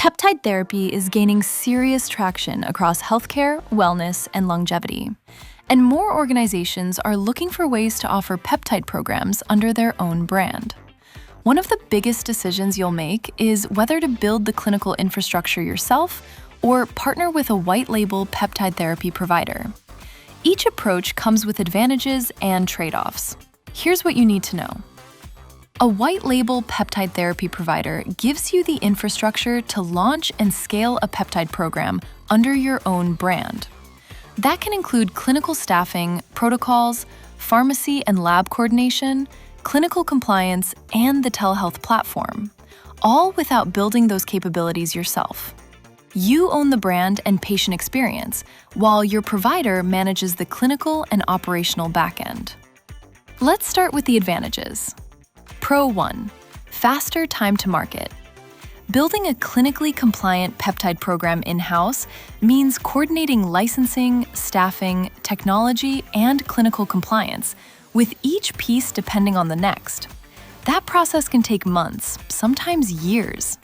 Peptide therapy is gaining serious traction across healthcare, wellness, and longevity. And more organizations are looking for ways to offer peptide programs under their own brand. One of the biggest decisions you'll make is whether to build the clinical infrastructure yourself or partner with a white-label peptide therapy provider. Each approach comes with advantages and trade-offs. Here's what you need to know. A white-label peptide therapy provider gives you the infrastructure to launch and scale a peptide program under your own brand. That can include clinical staffing, protocols, pharmacy and lab coordination, clinical compliance, and the telehealth platform, all without building those capabilities yourself. You own the brand and patient experience, while your provider manages the clinical and operational backend. Let's start with the advantages. Pro 1. Faster time to market. Building a clinically compliant peptide program in-house means coordinating licensing, staffing, technology, and clinical compliance, with each piece depending on the next. That process can take months, sometimes years.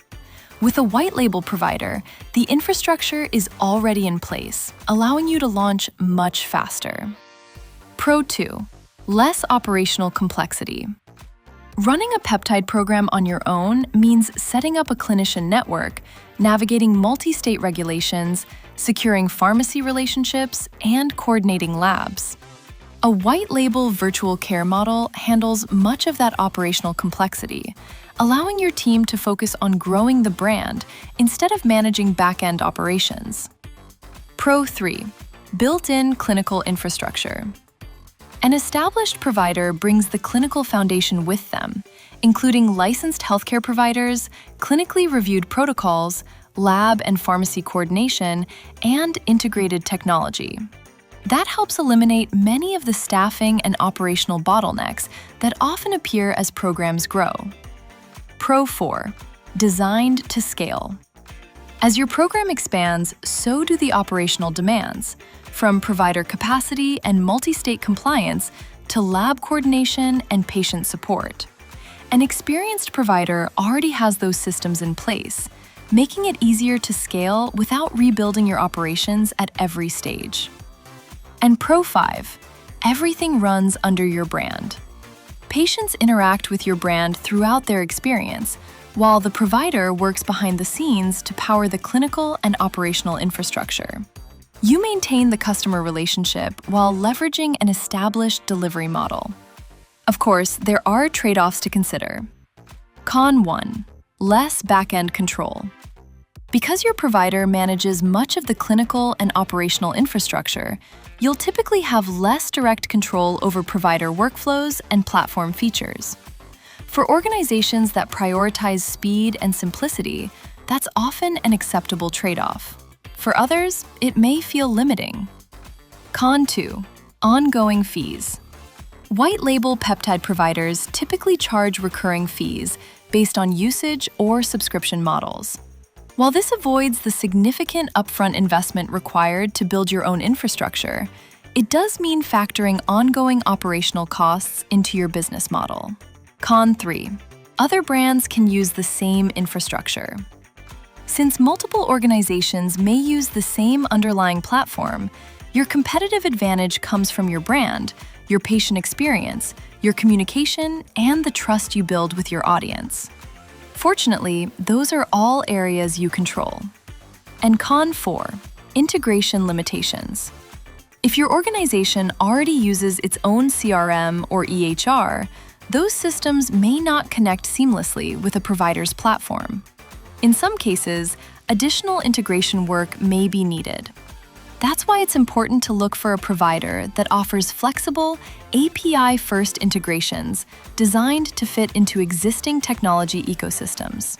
With a white-label provider, the infrastructure is already in place, allowing you to launch much faster. Pro 2. Less operational complexity. Running a peptide program on your own means setting up a clinician network, navigating multi-state regulations, securing pharmacy relationships, and coordinating labs. A white-label virtual care model handles much of that operational complexity, allowing your team to focus on growing the brand instead of managing back-end operations. Pro 3. Built-in clinical infrastructure. An established provider brings the clinical foundation with them, including licensed healthcare providers, clinically reviewed protocols, lab and pharmacy coordination, and integrated technology. That helps eliminate many of the staffing and operational bottlenecks that often appear as programs grow. Pro 4. Designed to scale. As your program expands, so do the operational demands, from provider capacity and multi-state compliance to lab coordination and patient support. An experienced provider already has those systems in place, making it easier to scale without rebuilding your operations at every stage. And Pro 5. Everything runs under your brand. Patients interact with your brand throughout their experience, while the provider works behind the scenes to power the clinical and operational infrastructure. You maintain the customer relationship while leveraging an established delivery model. Of course, there are trade-offs to consider. Con 1. Less back-end control. Because your provider manages much of the clinical and operational infrastructure, you'll typically have less direct control over provider workflows and platform features. For organizations that prioritize speed and simplicity, that's often an acceptable trade-off. For others, it may feel limiting. Con 2. Ongoing fees. White-label peptide providers typically charge recurring fees based on usage or subscription models. While this avoids the significant upfront investment required to build your own infrastructure, it does mean factoring ongoing operational costs into your business model. Con 3. Other brands can use the same infrastructure. Since multiple organizations may use the same underlying platform, your competitive advantage comes from your brand, your patient experience, your communication, and the trust you build with your audience. Fortunately, those are all areas you control. And Con 4. Integration limitations. If your organization already uses its own CRM or EHR, those systems may not connect seamlessly with a provider's platform. In some cases, additional integration work may be needed. That's why it's important to look for a provider that offers flexible, API-first integrations designed to fit into existing technology ecosystems.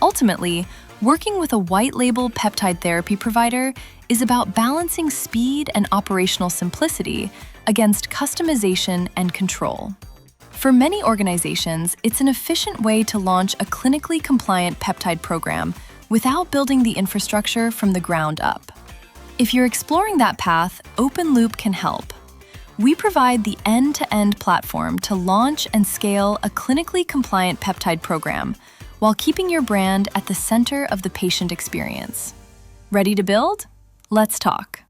Ultimately, working with a white-label peptide therapy provider is about balancing speed and operational simplicity against customization and control. For many organizations, it's an efficient way to launch a clinically compliant peptide program without building the infrastructure from the ground up. If you're exploring that path, OpenLoop can help. We provide the end-to-end platform to launch and scale a clinically compliant peptide program while keeping your brand at the center of the patient experience. Ready to build? Let's talk.